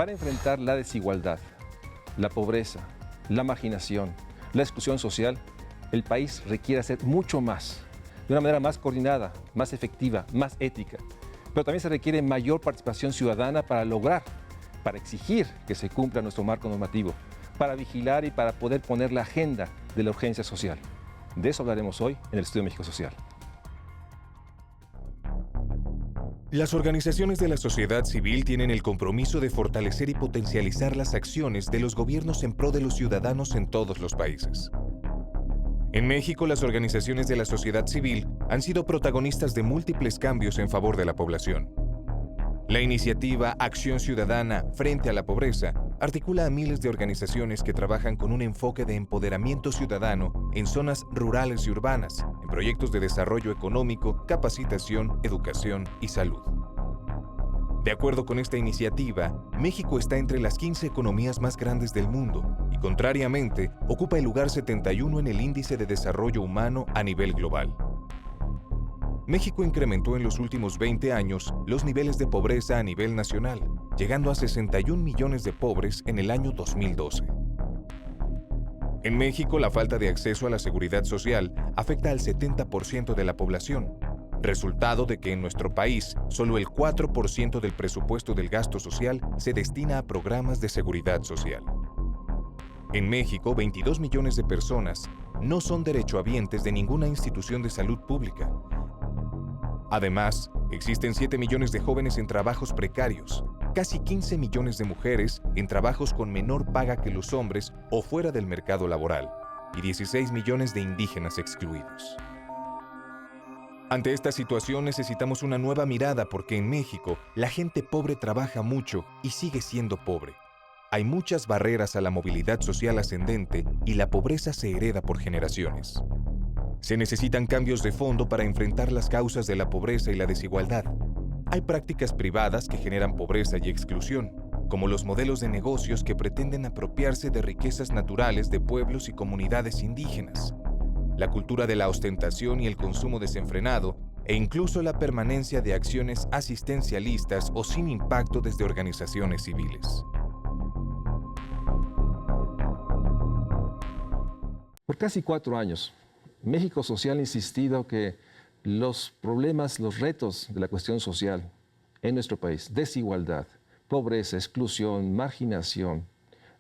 Para enfrentar la desigualdad, la pobreza, la marginación, la exclusión social, el país requiere hacer mucho más, de una manera más coordinada, más efectiva, más ética. Pero también se requiere mayor participación ciudadana para exigir que se cumpla nuestro marco normativo, para vigilar y para poder poner la agenda de la urgencia social. De eso hablaremos hoy en el Estudio México Social. Las organizaciones de la sociedad civil tienen el compromiso de fortalecer y potencializar las acciones de los gobiernos en pro de los ciudadanos en todos los países. En México, las organizaciones de la sociedad civil han sido protagonistas de múltiples cambios en favor de la población. La iniciativa Acción Ciudadana Frente a la Pobreza articula a miles de organizaciones que trabajan con un enfoque de empoderamiento ciudadano en zonas rurales y urbanas, en proyectos de desarrollo económico, capacitación, educación y salud. De acuerdo con esta iniciativa, México está entre las 15 economías más grandes del mundo y, contrariamente, ocupa el lugar 71 en el Índice de Desarrollo Humano a nivel global. México incrementó en los últimos 20 años los niveles de pobreza a nivel nacional, llegando a 61 millones de pobres en el año 2012. En México, la falta de acceso a la seguridad social afecta al 70% de la población, resultado de que en nuestro país solo el 4% del presupuesto del gasto social se destina a programas de seguridad social. En México, 22 millones de personas no son derechohabientes de ninguna institución de salud pública. Además, existen 7 millones de jóvenes en trabajos precarios, casi 15 millones de mujeres en trabajos con menor paga que los hombres o fuera del mercado laboral, y 16 millones de indígenas excluidos. Ante esta situación necesitamos una nueva mirada porque en México la gente pobre trabaja mucho y sigue siendo pobre. Hay muchas barreras a la movilidad social ascendente y la pobreza se hereda por generaciones. Se necesitan cambios de fondo para enfrentar las causas de la pobreza y la desigualdad. Hay prácticas privadas que generan pobreza y exclusión, como los modelos de negocios que pretenden apropiarse de riquezas naturales de pueblos y comunidades indígenas, la cultura de la ostentación y el consumo desenfrenado, e incluso la permanencia de acciones asistencialistas o sin impacto desde organizaciones civiles. Por casi 4 años, México Social ha insistido que los problemas, los retos de la cuestión social en nuestro país, desigualdad, pobreza, exclusión, marginación,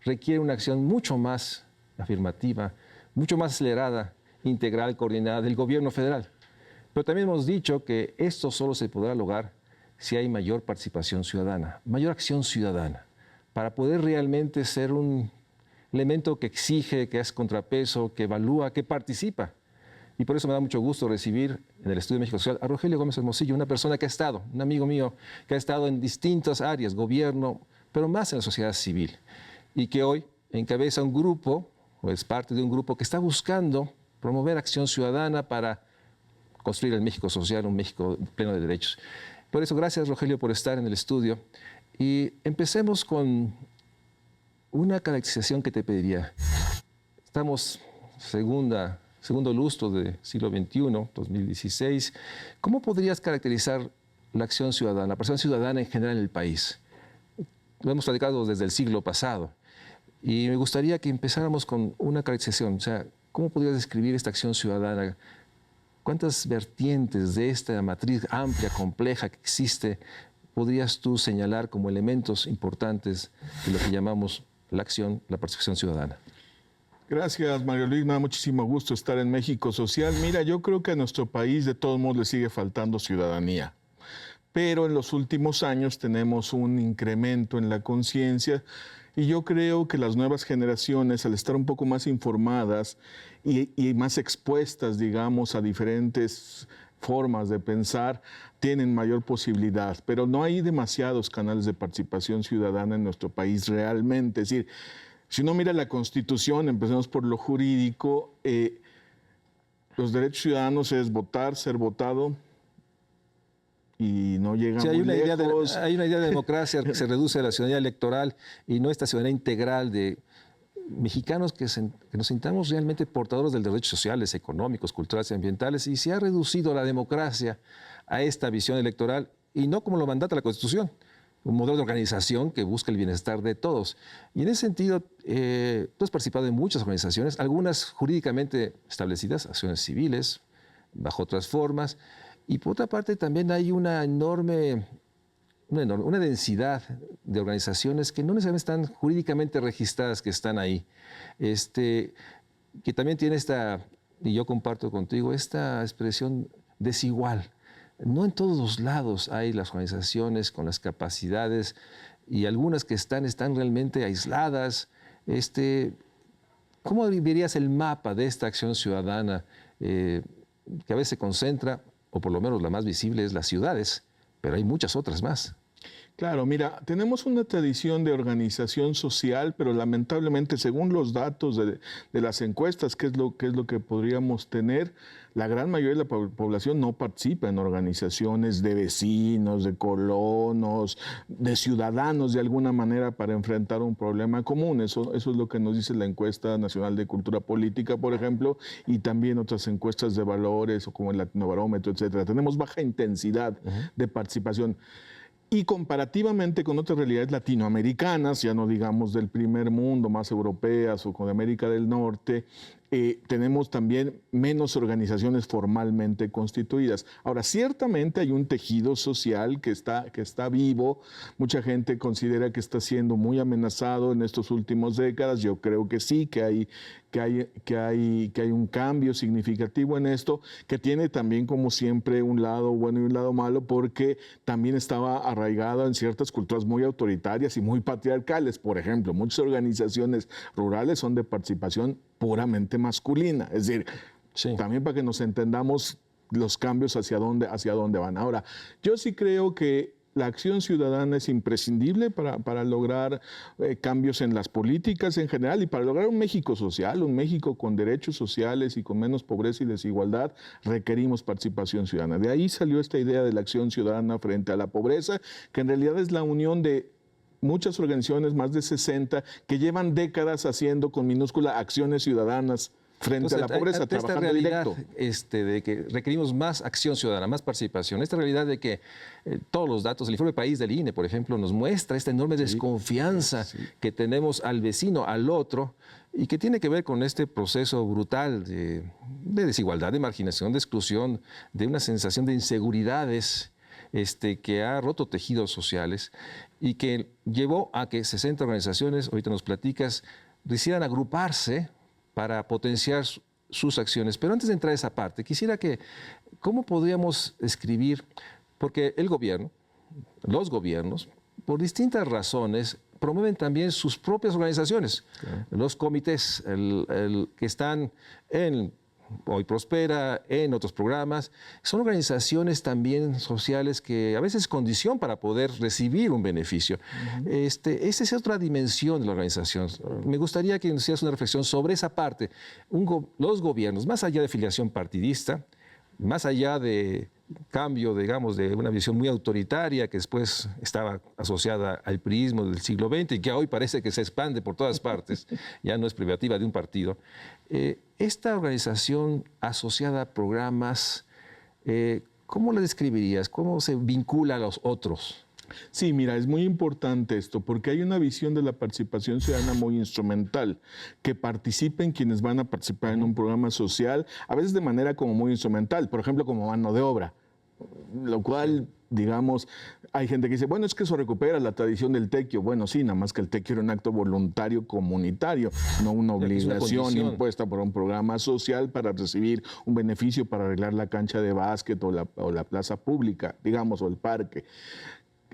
requiere una acción mucho más afirmativa, mucho más acelerada, integral, coordinada del gobierno federal. Pero también hemos dicho que esto solo se podrá lograr si hay mayor participación ciudadana, mayor acción ciudadana, para poder realmente ser un elemento que exige, que es contrapeso, que evalúa, que participa. Y por eso me da mucho gusto recibir en el Estudio México Social a Rogelio Gómez Hermosillo, una persona que ha estado, un amigo mío, que ha estado en distintas áreas, gobierno, pero más en la sociedad civil, y que hoy encabeza un grupo, o es parte de un grupo que está buscando promover acción ciudadana para construir el México social, un México pleno de derechos. Por eso, gracias Rogelio por estar en el estudio. Y empecemos con una caracterización que te pediría. Estamos segundo lustro del siglo XXI, 2016. ¿Cómo podrías caracterizar la acción ciudadana, la persona ciudadana en general en el país? Lo hemos platicado desde el siglo pasado. Y me gustaría que empezáramos con una caracterización. O sea, ¿cómo podrías describir esta acción ciudadana? ¿Cuántas vertientes de esta matriz amplia, compleja que existe podrías tú señalar como elementos importantes de lo que llamamos la acción, la participación ciudadana? Gracias, Mario Luis. Me da muchísimo gusto estar en México Social. Mira, yo creo que a nuestro país de todos modos le sigue faltando ciudadanía. Pero en los últimos años tenemos un incremento en la conciencia y yo creo que las nuevas generaciones, al estar un poco más informadas y más expuestas, digamos, a diferentes formas de pensar, tienen mayor posibilidad. Pero no hay demasiados canales de participación ciudadana en nuestro país realmente. Es decir, si uno mira la Constitución, empecemos por lo jurídico, los derechos ciudadanos es votar, ser votado, y no llega muy lejos. Hay una idea de democracia que se reduce a la ciudadanía electoral y no esta ciudadanía integral de mexicanos que nos sintamos realmente portadores de derechos sociales, económicos, culturales y ambientales, y se ha reducido la democracia a esta visión electoral y no como lo mandata la Constitución, un modelo de organización que busca el bienestar de todos. Y en ese sentido, tú has participado en muchas organizaciones, algunas jurídicamente establecidas, acciones civiles, bajo otras formas, y por otra parte también hay una densidad de organizaciones que no necesariamente están jurídicamente registradas, que están ahí, que también tiene y yo comparto contigo, esta expresión desigual. No en todos los lados hay las organizaciones con las capacidades y algunas que están realmente aisladas. ¿Cómo verías el mapa de esta acción ciudadana que a veces se concentra, o por lo menos la más visible es las ciudades, pero hay muchas otras más? Claro, mira, tenemos una tradición de organización social, pero lamentablemente, según los datos de las encuestas, ¿qué es lo que podríamos tener? La gran mayoría de la población no participa en organizaciones de vecinos, de colonos, de ciudadanos de alguna manera para enfrentar un problema común. Eso es lo que nos dice la encuesta nacional de cultura política, por ejemplo, y también otras encuestas de valores o como el Latinobarómetro, etcétera. Tenemos baja intensidad de participación. Y comparativamente con otras realidades latinoamericanas, ya no digamos del primer mundo, más europeas o con América del Norte, tenemos también menos organizaciones formalmente constituidas. Ahora, ciertamente hay un tejido social que está vivo. Mucha gente considera que está siendo muy amenazado en estas últimas décadas. Yo creo que sí, que hay un cambio significativo en esto, que tiene también, como siempre, un lado bueno y un lado malo, porque también estaba arraigado en ciertas culturas muy autoritarias y muy patriarcales. Por ejemplo, muchas organizaciones rurales son de participación puramente masculina. Es decir, también para que nos entendamos los cambios hacia dónde van. Ahora, yo sí creo que la acción ciudadana es imprescindible para lograr cambios en las políticas en general y para lograr un México social, un México con derechos sociales y con menos pobreza y desigualdad, requerimos participación ciudadana. De ahí salió esta idea de la acción ciudadana frente a la pobreza, que en realidad es la unión de muchas organizaciones, más de 60, que llevan décadas haciendo con minúscula acciones ciudadanas frente a la pobreza, trabajando directo. De que requerimos más acción ciudadana, más participación. Esta realidad de que todos los datos, el informe país del INE, por ejemplo, nos muestra esta enorme desconfianza que tenemos al vecino, al otro, y que tiene que ver con este proceso brutal de desigualdad, de marginación, de exclusión, de una sensación de inseguridades que ha roto tejidos sociales y que llevó a que 60 organizaciones, ahorita nos platicas, decidieran agruparse para potenciar sus acciones. Pero antes de entrar a esa parte, quisiera ¿cómo podríamos escribir? Porque el gobierno, los gobiernos, por distintas razones, promueven también sus propias organizaciones. Los comités que están en Hoy Prospera, en otros programas, son organizaciones también sociales que a veces es condición para poder recibir un beneficio. Esa es otra dimensión de la organización. Me gustaría que nos hicieras una reflexión sobre esa parte. Los gobiernos, más allá de filiación partidista, más allá de cambio, digamos, de una visión muy autoritaria que después estaba asociada al priismo del siglo XX y que hoy parece que se expande por todas partes, ya no es privativa de un partido. Esta organización asociada a programas, ¿cómo la describirías? ¿Cómo se vincula a los otros? Sí, mira, es muy importante esto, porque hay una visión de la participación ciudadana muy instrumental, que participen quienes van a participar en un programa social, a veces de manera como muy instrumental, por ejemplo, como mano de obra, lo cual, digamos, hay gente que dice, bueno, es que eso recupera la tradición del tequio. Bueno, sí, nada más que el tequio era un acto voluntario comunitario, no una obligación impuesta por un programa social para recibir un beneficio para arreglar la cancha de básquet o la plaza pública, digamos, o el parque.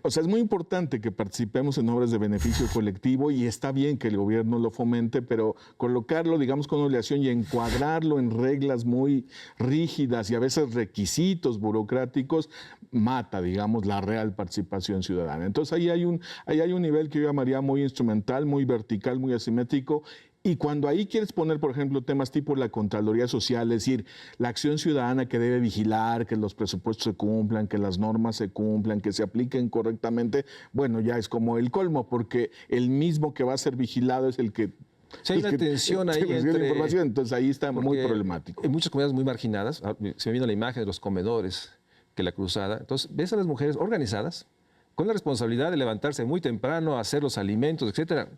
O sea, es muy importante que participemos en obras de beneficio colectivo y está bien que el gobierno lo fomente, pero colocarlo, digamos, con obligación y encuadrarlo en reglas muy rígidas y a veces requisitos burocráticos mata, digamos, la real participación ciudadana. Entonces ahí hay un nivel que yo llamaría muy instrumental, muy vertical, muy asimétrico. Y cuando ahí quieres poner, por ejemplo, temas tipo la Contraloría Social, es decir, la acción ciudadana que debe vigilar que los presupuestos se cumplan, que las normas se cumplan, que se apliquen correctamente, bueno, ya es como el colmo, porque el mismo que va a ser vigilado es el que... Si hay una tensión ahí entre... información, entonces ahí está muy problemático. En muchas comunidades muy marginadas, se me vino la imagen de los comedores, que la cruzada, entonces ves a las mujeres organizadas, con la responsabilidad de levantarse muy temprano, hacer los alimentos, etcétera.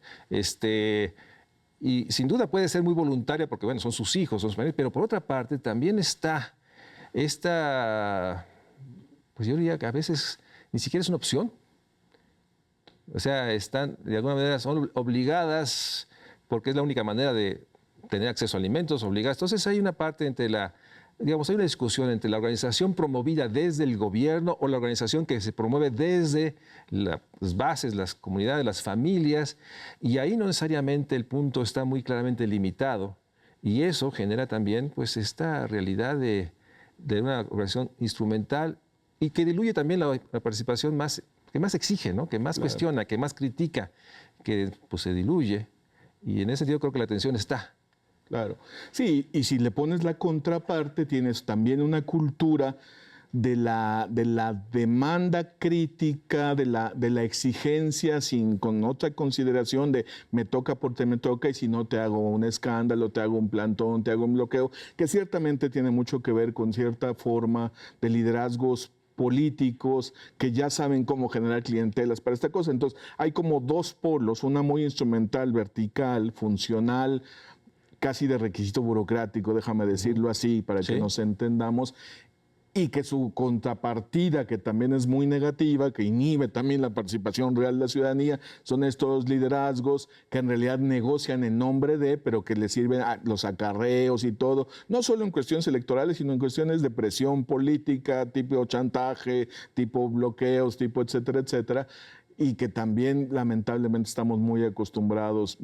Y sin duda puede ser muy voluntaria porque, bueno, son sus hijos, son sus familias, pero por otra parte también está esta, pues yo diría que a veces ni siquiera es una opción. O sea, están, de alguna manera, son obligadas, porque es la única manera de tener acceso a alimentos, obligadas. Entonces hay una parte entre digamos, hay una discusión entre la organización promovida desde el gobierno o la organización que se promueve desde las bases, las comunidades, las familias, y ahí no necesariamente el punto está muy claramente limitado, y eso genera también pues esta realidad de una organización instrumental y que diluye también la participación que más exige, ¿no? Que más cuestiona, que más critica, que pues se diluye, y en ese sentido creo que la tensión está. Claro. Sí, y si le pones la contraparte, tienes también una cultura de la demanda crítica, de la exigencia con otra consideración de me toca porque me toca y si no te hago un escándalo, te hago un plantón, te hago un bloqueo, que ciertamente tiene mucho que ver con cierta forma de liderazgos políticos que ya saben cómo generar clientelas para esta cosa. Entonces, hay como dos polos, una muy instrumental, vertical, funcional, casi de requisito burocrático, déjame decirlo así, para que nos entendamos, y que su contrapartida, que también es muy negativa, que inhibe también la participación real de la ciudadanía, son estos liderazgos que en realidad negocian en nombre de, pero que les sirven a los acarreos y todo, no solo en cuestiones electorales, sino en cuestiones de presión política, tipo chantaje, tipo bloqueos, tipo etcétera, etcétera, y que también lamentablemente estamos muy acostumbrados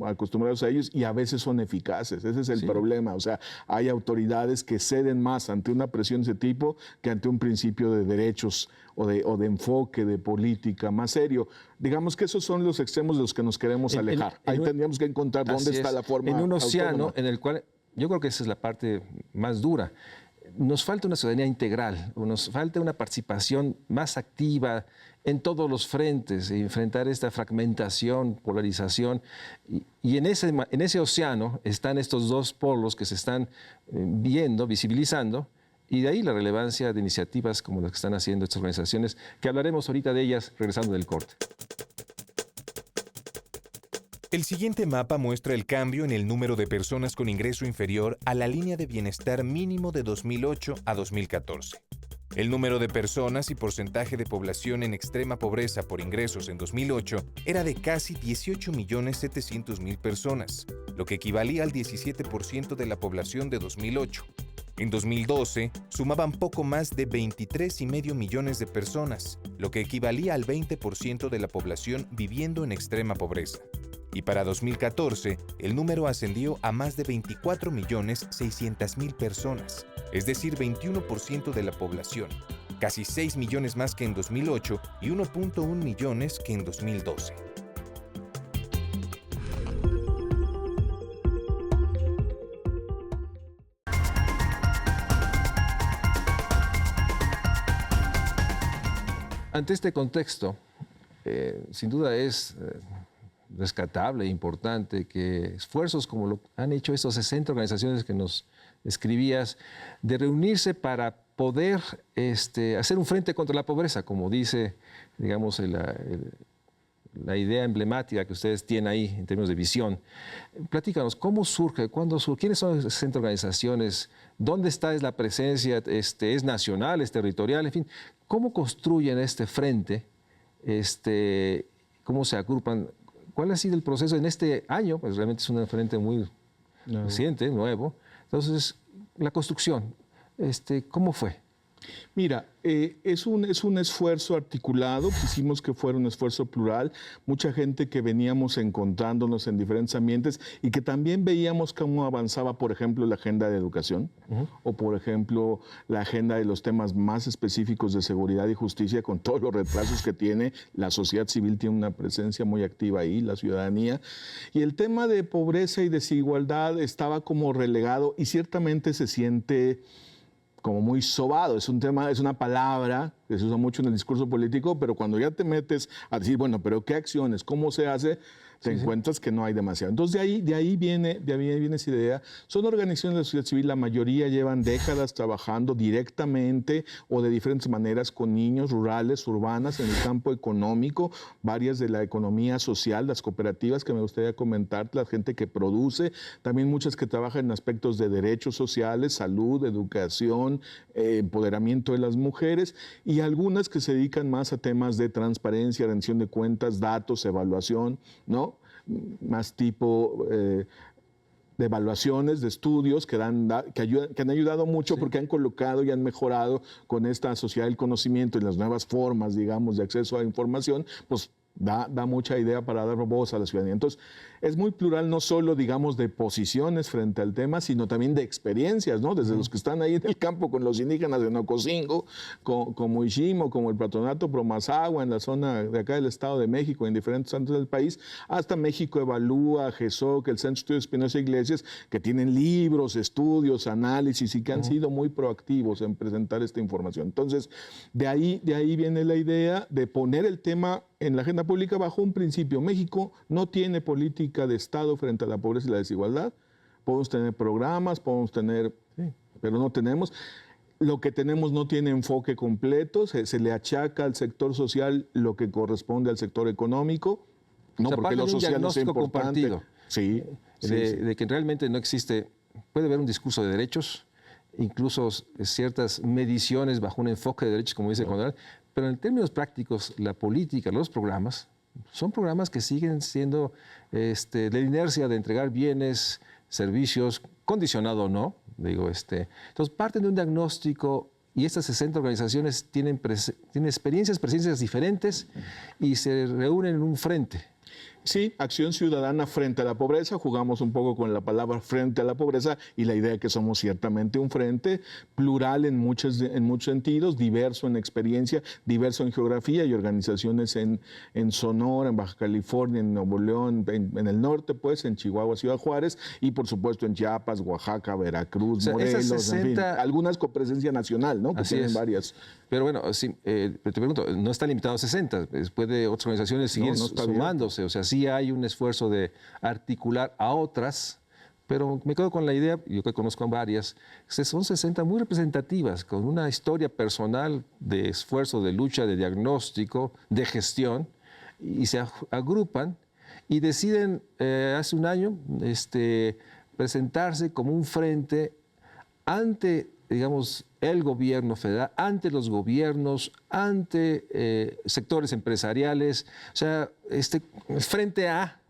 a ellos y a veces son eficaces. Ese es el problema. O sea, hay autoridades que ceden más ante una presión de ese tipo que ante un principio de derechos o de enfoque de política más serio. Digamos que esos son los extremos de los que nos queremos alejar. Ahí tendríamos que encontrar dónde está la forma en un océano autónoma. En el cual, yo creo que esa es la parte más dura. Nos falta una ciudadanía integral, nos falta una participación más activa en todos los frentes, enfrentar esta fragmentación, polarización. Y en ese océano están estos dos polos que se están viendo, visibilizando, y de ahí la relevancia de iniciativas como las que están haciendo estas organizaciones, que hablaremos ahorita de ellas regresando del corte. El siguiente mapa muestra el cambio en el número de personas con ingreso inferior a la línea de bienestar mínimo de 2008 a 2014. El número de personas y porcentaje de población en extrema pobreza por ingresos en 2008 era de casi 18.700.000 personas, lo que equivalía al 17% de la población de 2008. En 2012, sumaban poco más de 23,5 millones de personas, lo que equivalía al 20% de la población viviendo en extrema pobreza. Y para 2014, el número ascendió a más de 24,600,000 personas, es decir, 21% de la población, casi 6 millones más que en 2008 y 1.1 millones que en 2012. Ante este contexto, sin duda es rescatable e importante que esfuerzos como lo han hecho estas 60 organizaciones que nos escribías, de reunirse para poder hacer un frente contra la pobreza, como dice, digamos, la idea emblemática que ustedes tienen ahí en términos de visión. Platícanos, ¿cómo surge? ¿Cuándo surge? ¿Quiénes son esas 60 organizaciones? ¿Dónde está la presencia? ¿Es nacional? ¿Es territorial? En fin, ¿cómo construyen este frente? ¿Cómo se agrupan? ¿Cuál ha sido el proceso en este año? Pues realmente es un frente muy reciente, nuevo. Entonces, la construcción, ¿cómo fue? Mira, es un esfuerzo articulado, quisimos que fuera un esfuerzo plural, mucha gente que veníamos encontrándonos en diferentes ambientes y que también veíamos cómo avanzaba, por ejemplo, la agenda de educación o, por ejemplo, la agenda de los temas más específicos de seguridad y justicia con todos los retrasos que tiene. La sociedad civil tiene una presencia muy activa ahí, la ciudadanía. Y el tema de pobreza y desigualdad estaba como relegado y ciertamente se siente como muy sobado. Es un tema, es una palabra que se usa mucho en el discurso político, pero cuando ya te metes a decir, bueno, pero ¿qué acciones? ¿Cómo se hace? te encuentras que no hay demasiado. Entonces de ahí viene esa idea. Son organizaciones de la sociedad civil, la mayoría llevan décadas trabajando directamente o de diferentes maneras con niños rurales, urbanas, en el campo económico, varias de la economía social, las cooperativas que me gustaría comentar, la gente que produce, también muchas que trabajan en aspectos de derechos sociales, salud, educación, empoderamiento de las mujeres, y algunas que se dedican más a temas de transparencia, rendición de cuentas, datos, evaluación, ¿no? Más tipo de evaluaciones, de estudios que han ayudado mucho porque han colocado y han mejorado con esta sociedad del conocimiento y las nuevas formas, digamos, de acceso a información, pues da mucha idea para dar voz a la ciudadanía. Entonces, es muy plural, no solo, digamos, de posiciones frente al tema, sino también de experiencias, ¿no? Desde los que están ahí en el campo con los indígenas de Nococingo, como Ishimo, como el Patronato Promazagua, en la zona de acá del Estado de México, en diferentes centros del país, hasta México Evalúa, GESOC, el Centro de Estudios Espinosa Iglesias, que tienen libros, estudios, análisis y que han sido muy proactivos en presentar esta información. Entonces, de ahí viene la idea de poner el tema en la agenda pública bajo un principio. México no tiene política de Estado frente a la pobreza y la desigualdad. Podemos tener programas, podemos tener, pero no tenemos. Lo que tenemos no tiene enfoque completo, se le achaca al sector social lo que corresponde al sector económico, no, porque lo social no es importante. Sí, de que realmente no existe, puede haber un discurso de derechos, incluso ciertas mediciones bajo un enfoque de derechos, como dice el Conrad, pero en términos prácticos, la política, los programas, son programas que siguen siendo de la inercia de entregar bienes, servicios, condicionado o no, entonces parten de un diagnóstico y estas 60 organizaciones tienen experiencias, presencias diferentes y se reúnen en un frente. Sí, acción ciudadana frente a la pobreza. Jugamos un poco con la palabra frente a la pobreza y la idea de que somos ciertamente un frente plural en muchos sentidos, diverso en experiencia, diverso en geografía y organizaciones en Sonora, en Baja California, en Nuevo León, en el norte, pues, en Chihuahua, Ciudad Juárez y por supuesto en Chiapas, Oaxaca, Veracruz, Morelos, 60... en fin, algunas con presencia nacional, ¿no? Que Así tienen es. Varias. Pero bueno, sí, te pregunto, no está limitado a 60, puede otras organizaciones seguir sumándose, o sea, sí hay un esfuerzo de articular a otras, pero me quedo con la idea, yo que conozco varias, son 60 muy representativas, con una historia personal de esfuerzo, de lucha, de diagnóstico, de gestión, y se agrupan y deciden hace un año presentarse como un frente ante, digamos, el gobierno federal, ante los gobiernos, ante sectores empresariales, o sea, frente a,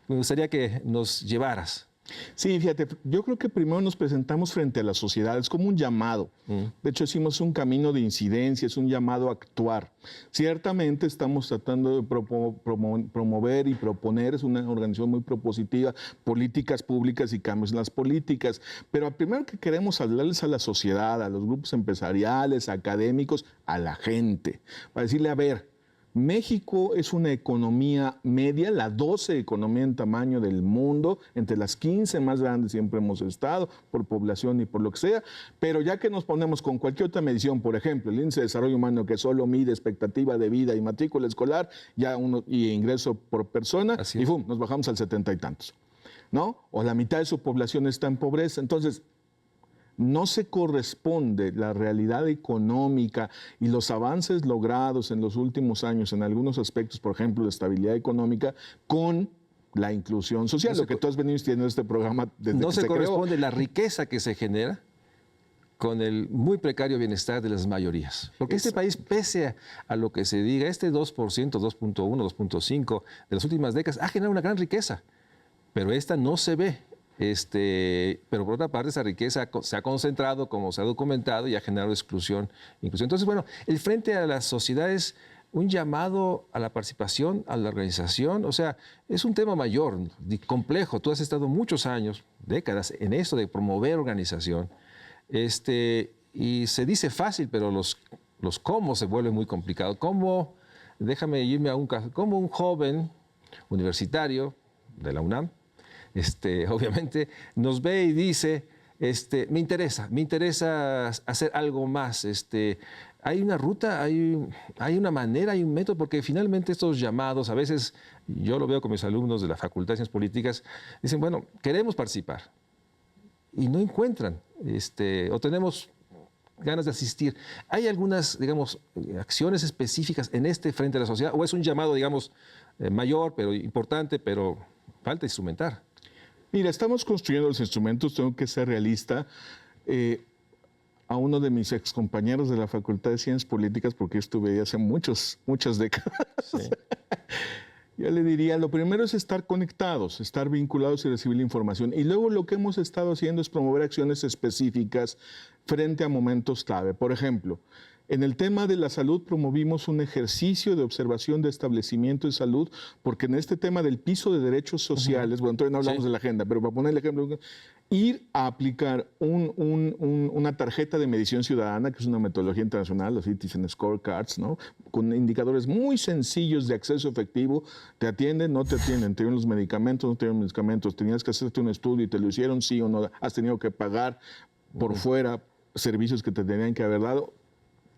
me gustaría que nos llevaras. Sí, fíjate, yo creo que primero nos presentamos frente a la sociedad, es como un llamado. De hecho, decimos un camino de incidencia, es un llamado a actuar. Ciertamente estamos tratando de promover y proponer, es una organización muy propositiva, políticas públicas y cambios en las políticas. Pero primero que queremos hablarles a la sociedad, a los grupos empresariales, académicos, a la gente, para decirle, a ver, México es una economía media, la 12 economía en tamaño del mundo, entre las 15 más grandes siempre hemos estado, por población y por lo que sea, pero ya que nos ponemos con cualquier otra medición, por ejemplo, el índice de desarrollo humano que solo mide expectativa de vida y matrícula escolar y ingreso por persona, y ¡pum!, nos bajamos al 70 y tantos, ¿no? O la mitad de su población está en pobreza. Entonces, no se corresponde la realidad económica y los avances logrados en los últimos años en algunos aspectos, por ejemplo, de estabilidad económica, con la inclusión social, lo que tú has venido insistiendo en este programa desde que se creó. No se corresponde la riqueza que se genera con el muy precario bienestar de las mayorías. Porque este país, pese a lo que se diga, 2%, 2.1, 2.5 de las últimas décadas, ha generado una gran riqueza, pero esta no se ve. Pero por otra parte, esa riqueza se ha concentrado, como se ha documentado, y ha generado exclusión. Entonces, bueno, el frente a la sociedad es un llamado a la participación, a la organización. O sea, es un tema mayor, complejo. Tú has estado muchos años, décadas, en esto de promover organización. Y se dice fácil, pero los cómo se vuelve muy complicado. ¿Cómo? Déjame irme a un caso. ¿Cómo un joven universitario de la UNAM, obviamente, nos ve y dice, me interesa hacer algo más. Hay una ruta, hay una manera, hay un método, porque finalmente estos llamados, a veces yo lo veo con mis alumnos de la Facultad de Ciencias Políticas, dicen, bueno, queremos participar y no encuentran, o tenemos ganas de asistir. ¿Hay algunas, digamos, acciones específicas en este frente de la sociedad o es un llamado, digamos, mayor, pero importante, pero falta instrumentar? Mira, estamos construyendo los instrumentos, tengo que ser realista. A uno de mis excompañeros de la Facultad de Ciencias Políticas, porque yo estuve ahí hace muchas décadas, sí. Yo le diría, lo primero es estar conectados, estar vinculados y recibir la información. Y luego lo que hemos estado haciendo es promover acciones específicas frente a momentos clave. Por ejemplo, en el tema de la salud promovimos un ejercicio de observación de establecimiento de salud, porque en este tema del piso de derechos sociales, bueno, entonces no hablamos de la agenda, pero para poner el ejemplo, ir a aplicar una tarjeta de medición ciudadana, que es una metodología internacional, los Citizen Scorecards, ¿no? Con indicadores muy sencillos de acceso efectivo, te atienden, no te atienden, te dieron los medicamentos, no te dieron medicamentos, tenías que hacerte un estudio y te lo hicieron, sí o no, has tenido que pagar por fuera servicios que te tenían que haber dado.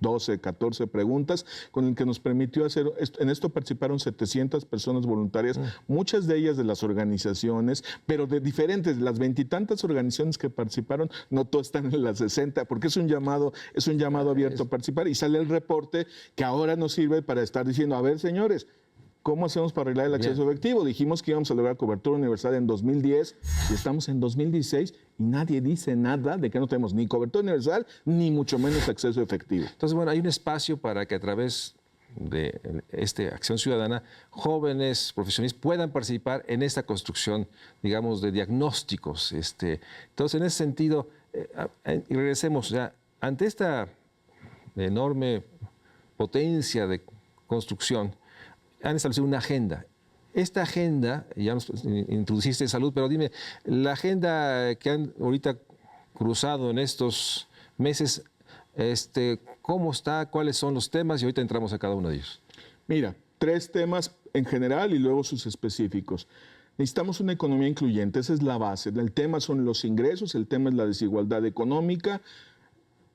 12, 14 preguntas, con el que nos permitió hacer, en esto participaron 700 personas voluntarias, muchas de ellas de las organizaciones, pero de diferentes, las 20 y tantas organizaciones que participaron, no todas están en las 60, porque es un llamado abierto a participar, y sale el reporte que ahora nos sirve para estar diciendo, a ver, señores, ¿cómo hacemos para arreglar el acceso efectivo? Dijimos que íbamos a lograr cobertura universal en 2010 y estamos en 2016 y nadie dice nada de que no tenemos ni cobertura universal ni mucho menos acceso efectivo. Entonces, bueno, hay un espacio para que a través de esta acción ciudadana, jóvenes, profesionistas puedan participar en esta construcción, digamos, de diagnósticos. Entonces, en ese sentido, y regresemos ya, ante esta enorme potencia de construcción, han establecido una agenda. Esta agenda, ya nos introduciste en salud, pero dime, la agenda que han ahorita cruzado en estos meses, ¿cómo está? ¿Cuáles son los temas? Y ahorita entramos a cada uno de ellos. Mira, 3 temas en general y luego sus específicos. Necesitamos una economía incluyente, esa es la base. El tema son los ingresos, el tema es la desigualdad económica,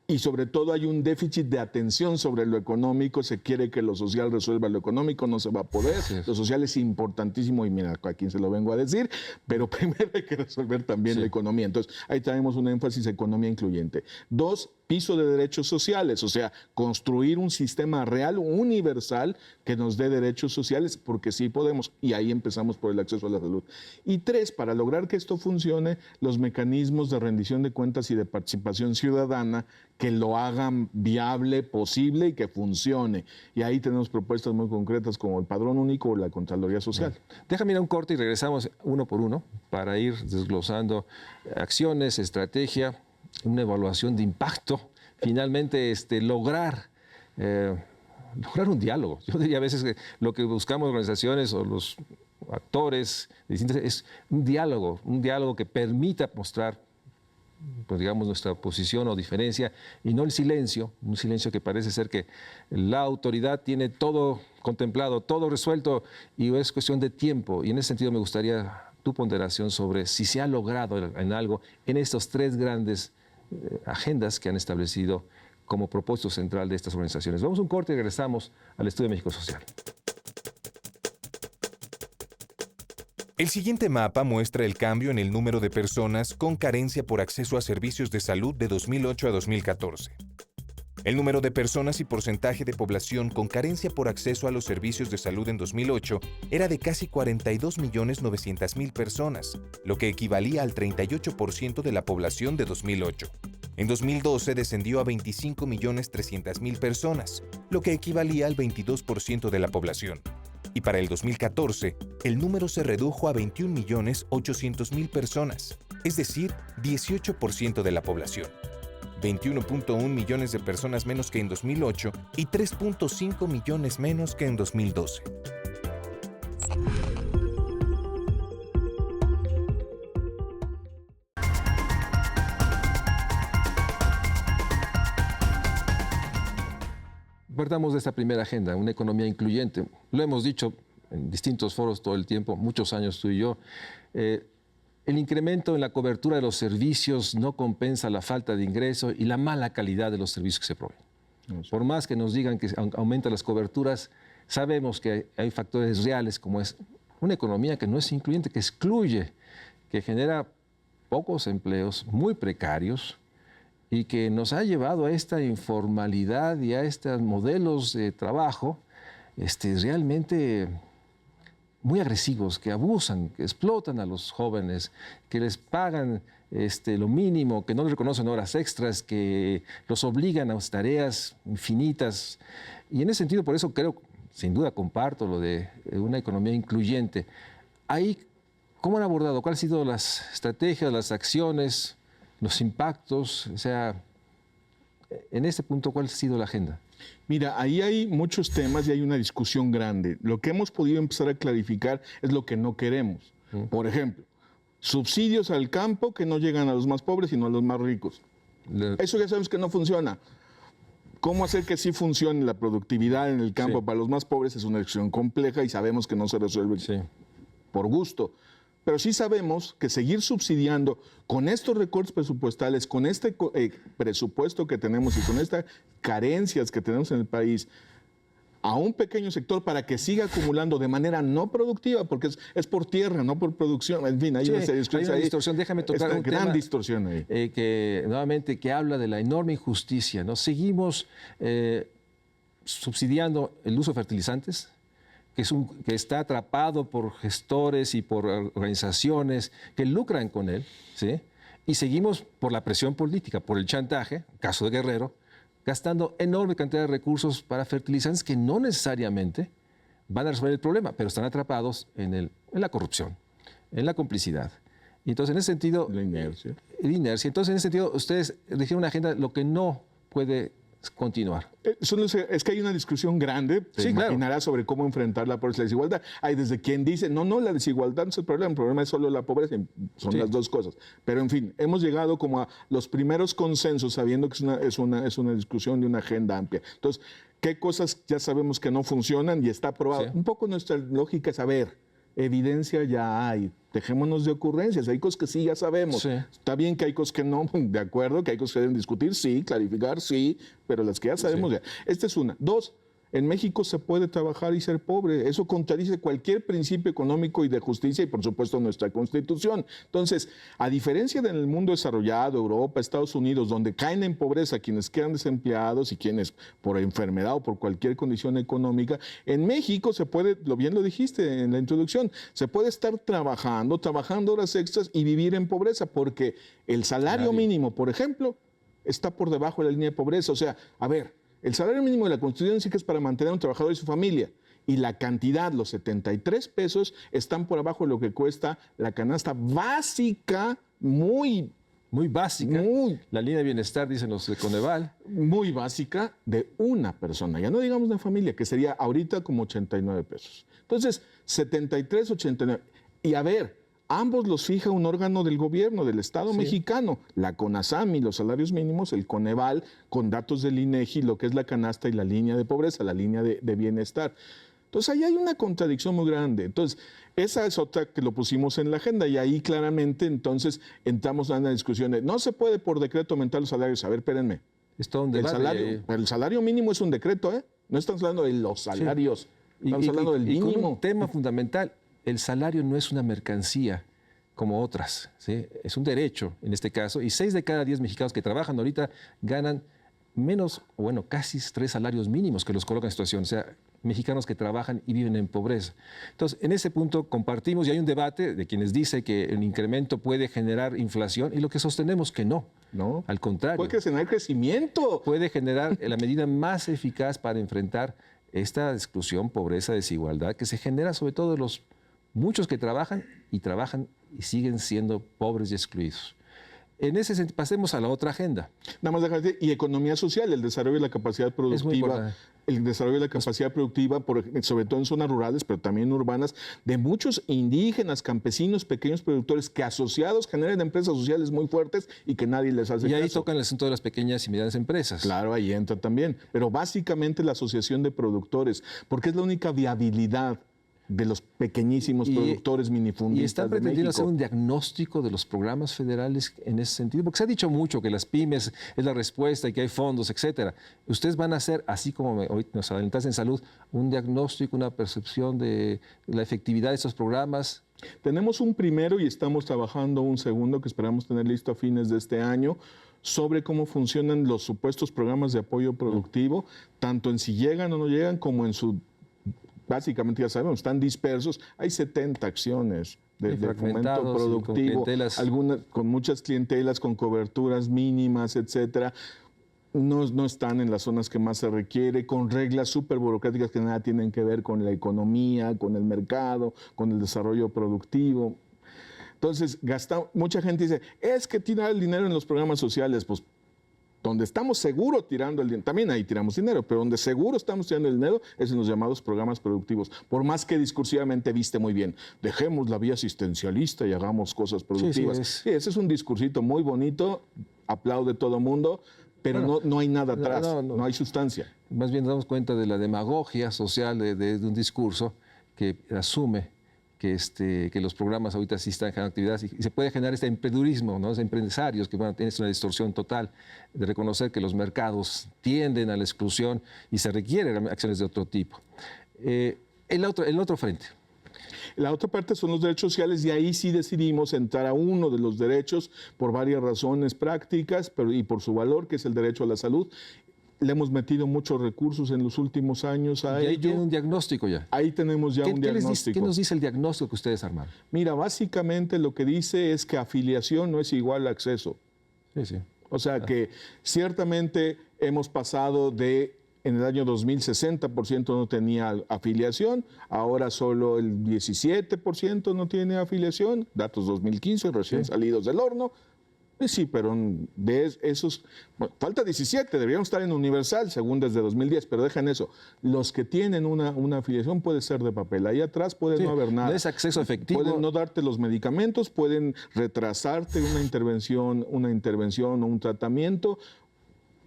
y sobre todo hay un déficit de atención sobre lo económico, se quiere que lo social resuelva lo económico, no se va a poder. Sí. Lo social es importantísimo y mira, a quién se lo vengo a decir, pero primero hay que resolver también la economía. Entonces, ahí tenemos un énfasis economía incluyente. 2, piso de derechos sociales, o sea, construir un sistema real, universal, que nos dé derechos sociales, porque sí podemos, y ahí empezamos por el acceso a la salud. Y 3, para lograr que esto funcione, los mecanismos de rendición de cuentas y de participación ciudadana que lo hagan viable, posible y que funcione. Y ahí tenemos propuestas muy concretas como el Padrón Único o la Contraloría Social. Bueno, déjame ir a un corte y regresamos uno por uno para ir desglosando acciones, estrategia, una evaluación de impacto, finalmente lograr un diálogo. Yo diría a veces que lo que buscamos organizaciones o los actores es un diálogo que permita mostrar, pues digamos, nuestra posición o diferencia, y no el silencio, un silencio que parece ser que la autoridad tiene todo contemplado, todo resuelto, y es cuestión de tiempo. Y en ese sentido me gustaría tu ponderación sobre si se ha logrado en algo en estos 3 grandes agendas que han establecido como propósito central de estas organizaciones. Vamos a un corte y regresamos al Estudio de México Social. El siguiente mapa muestra el cambio en el número de personas con carencia por acceso a servicios de salud de 2008 a 2014. El número de personas y porcentaje de población con carencia por acceso a los servicios de salud en 2008 era de casi 42.900.000 personas, lo que equivalía al 38% de la población de 2008. En 2012 descendió a 25.300.000 personas, lo que equivalía al 22% de la población. Y para el 2014, el número se redujo a 21.800.000 personas, es decir, 18% de la población. 21.1 millones de personas menos que en 2008 y 3.5 millones menos que en 2012. Partamos de esta primera agenda, una economía incluyente. Lo hemos dicho en distintos foros todo el tiempo, muchos años tú y yo. el incremento en la cobertura de los servicios no compensa la falta de ingreso y la mala calidad de los servicios que se proveen. Por más que nos digan que aumentan las coberturas, sabemos que hay factores reales como es una economía que no es incluyente, que excluye, que genera pocos empleos muy precarios y que nos ha llevado a esta informalidad y a estos modelos de trabajo realmente muy agresivos, que abusan, que explotan a los jóvenes, que les pagan lo mínimo, que no les reconocen horas extras, que los obligan a tareas infinitas. Y en ese sentido, por eso creo, sin duda comparto lo de una economía incluyente. Ahí, ¿cómo han abordado? ¿Cuáles han sido las estrategias, las acciones, los impactos? O sea, en este punto, ¿cuál ha sido la agenda? Mira, ahí hay muchos temas y hay una discusión grande. Lo que hemos podido empezar a clarificar es lo que no queremos. Por ejemplo, subsidios al campo que no llegan a los más pobres, sino a los más ricos. Eso ya sabemos que no funciona. ¿Cómo hacer que sí funcione la productividad en el campo para los más pobres? Es una decisión compleja y sabemos que no se resuelve por gusto. Pero sí sabemos que seguir subsidiando con estos recortes presupuestales, con este presupuesto que tenemos y con estas carencias que tenemos en el país, a un pequeño sector para que siga acumulando de manera no productiva, porque es por tierra, no por producción. En fin, hay una distorsión. Déjame tocar un gran tema distorsión ahí. Que habla de la enorme injusticia, ¿no? Seguimos subsidiando el uso de fertilizantes, que está atrapado por gestores y por organizaciones que lucran con él, ¿sí? Y seguimos por la presión política, por el chantaje, caso de Guerrero, gastando enorme cantidad de recursos para fertilizantes que no necesariamente van a resolver el problema, pero están atrapados en la corrupción, en la complicidad. Y entonces, en ese sentido... La inercia. Entonces, en ese sentido, ustedes dijeron una agenda, lo que no puede continuar. Es que hay una discusión grande, te imaginarás, sobre cómo enfrentar la pobreza y la desigualdad. Hay desde quien dice, no, la desigualdad no es el problema es solo la pobreza, son las dos cosas. Pero en fin, hemos llegado como a los primeros consensos sabiendo que es una discusión de una agenda amplia. Entonces, ¿qué cosas ya sabemos que no funcionan y está probado? Un poco nuestra lógica es saber, evidencia ya hay, dejémonos de ocurrencias, hay cosas que sí ya sabemos. Está bien que hay cosas que no, de acuerdo, que hay cosas que deben discutir, sí, clarificar, sí, pero las que ya sabemos ya. Esta es una. Dos, en México se puede trabajar y ser pobre. Eso contradice cualquier principio económico y de justicia y, por supuesto, nuestra Constitución. Entonces, a diferencia del mundo desarrollado, Europa, Estados Unidos, donde caen en pobreza quienes quedan desempleados y quienes por enfermedad o por cualquier condición económica, en México se puede, bien lo dijiste en la introducción, se puede estar trabajando horas extras y vivir en pobreza, porque el salario mínimo, por ejemplo, está por debajo de la línea de pobreza. O sea, a ver, el salario mínimo de la Constitución dice que es para mantener a un trabajador y su familia. Y la cantidad, los 73 pesos, están por abajo de lo que cuesta la canasta básica, muy básica. La línea de bienestar, dicen los de Coneval. Muy básica de una persona. Ya no digamos de familia, que sería ahorita como 89 pesos. Entonces, 73, 89. Y a ver, ambos los fija un órgano del gobierno, del Estado mexicano, la CONASAMI, los salarios mínimos, el Coneval, con datos del INEGI, lo que es la canasta y la línea de pobreza, la línea de bienestar. Entonces, ahí hay una contradicción muy grande. Entonces, esa es otra que lo pusimos en la agenda y ahí claramente, entonces, entramos en una discusión de, no se puede por decreto aumentar los salarios. A ver, espérenme. Es todo un debate. El salario mínimo es un decreto, ¿eh? No estamos hablando de los salarios, estamos hablando del mínimo. Y con un tema fundamental. El salario no es una mercancía como otras, ¿sí? Es un derecho en este caso, y 6 de cada 10 mexicanos que trabajan ahorita ganan menos, bueno, casi 3 salarios mínimos que los colocan en situación, o sea, mexicanos que trabajan y viven en pobreza. Entonces, en ese punto compartimos y hay un debate de quienes dicen que el incremento puede generar inflación y lo que sostenemos que no. No, al contrario. Puede generar crecimiento. Puede generar la medida más eficaz para enfrentar esta exclusión, pobreza, desigualdad que se genera sobre todo de los muchos que trabajan y siguen siendo pobres y excluidos. En ese sentido, pasemos a la otra agenda. Nada más déjame decir, y economía social, el desarrollo de la capacidad productiva, sobre todo en zonas rurales, pero también urbanas, de muchos indígenas, campesinos, pequeños productores que asociados generan empresas sociales muy fuertes y que nadie les hace caso. Y ahí tocan el asunto de las pequeñas y medianas empresas. Claro, ahí entra también, pero básicamente la asociación de productores, porque es la única viabilidad de los pequeñísimos productores minifundistas. ¿Y están pretendiendo hacer un diagnóstico de los programas federales en ese sentido? Porque se ha dicho mucho que las pymes es la respuesta y que hay fondos, etcétera. Ustedes van a hacer, así como hoy nos adelantaste en salud, un diagnóstico, una percepción de la efectividad de estos programas. Tenemos un primero y estamos trabajando un segundo que esperamos tener listo a fines de este año, sobre cómo funcionan los supuestos programas de apoyo productivo, tanto en si llegan o no llegan, como en su... Básicamente ya sabemos, están dispersos. Hay 70 acciones de fomento productivo, algunas con muchas clientelas, con coberturas mínimas, etcétera. No están en las zonas que más se requiere, con reglas súper burocráticas que nada tienen que ver con la economía, con el mercado, con el desarrollo productivo. Entonces, mucha gente dice, es que tirar el dinero en los programas sociales, pues donde estamos seguro tirando el dinero, también ahí tiramos dinero, pero donde seguro estamos tirando el dinero es en los llamados programas productivos. Por más que discursivamente viste muy bien, dejemos la vía asistencialista y hagamos cosas productivas. Sí, ese es un discursito muy bonito, aplaude todo mundo, pero bueno, no hay nada atrás, no hay sustancia. Más bien nos damos cuenta de la demagogia social de un discurso que asume que los programas ahorita sí están generando actividades y se puede generar este emprendedurismo, ¿no? Los empresarios que van a tener una distorsión total de reconocer que los mercados tienden a la exclusión y se requieren acciones de otro tipo. El otro frente. La otra parte son los derechos sociales y ahí sí decidimos entrar a uno de los derechos por varias razones prácticas y por su valor, que es el derecho a la salud. Le hemos metido muchos recursos en los últimos años a ello. Y ahí tiene un diagnóstico ya. Ahí tenemos ya un diagnóstico. ¿Qué nos dice el diagnóstico que ustedes armaron? Mira, básicamente lo que dice es que afiliación no es igual a acceso. Sí, sí. O sea que ciertamente hemos pasado de, en el año 2000, 60% no tenía afiliación, ahora solo el 17% no tiene afiliación, datos 2015, recién salidos del horno. Sí, pero de esos, bueno, falta 17, deberíamos estar en universal, según desde 2010, pero dejan eso. Los que tienen una afiliación puede ser de papel, ahí atrás puede no haber nada. No es acceso efectivo. Pueden no darte los medicamentos, pueden retrasarte una intervención o un tratamiento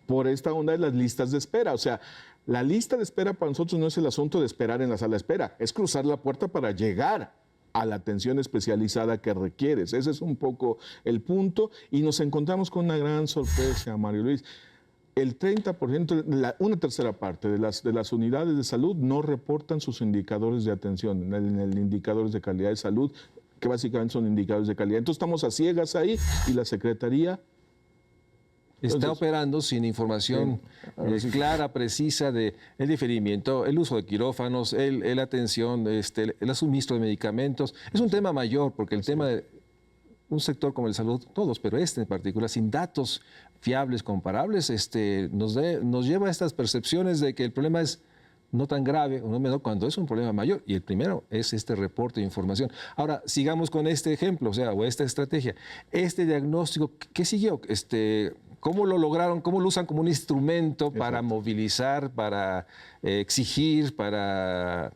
por esta onda de las listas de espera. O sea, la lista de espera para nosotros no es el asunto de esperar en la sala de espera, es cruzar la puerta para llegar a la atención especializada que requieres. Ese es un poco el punto y nos encontramos con una gran sorpresa, Mario Luis. El 30%, una tercera parte de las unidades de salud no reportan sus indicadores de atención, en el indicadores de calidad de salud, que básicamente son indicadores de calidad. Entonces estamos a ciegas ahí y la Secretaría está operando sin información clara, precisa de el diferimiento, el uso de quirófanos, la atención, el suministro de medicamentos. Es un tema mayor porque el tema de un sector como el salud, todos, pero en particular, sin datos fiables, comparables, nos lleva a estas percepciones de que el problema es no tan grave o no menor cuando es un problema mayor. Y el primero es este reporte de información. Ahora, sigamos con este ejemplo, o esta estrategia. Este diagnóstico, ¿qué siguió? ¿Cómo lo lograron? ¿Cómo lo usan como un instrumento para movilizar, para exigir, para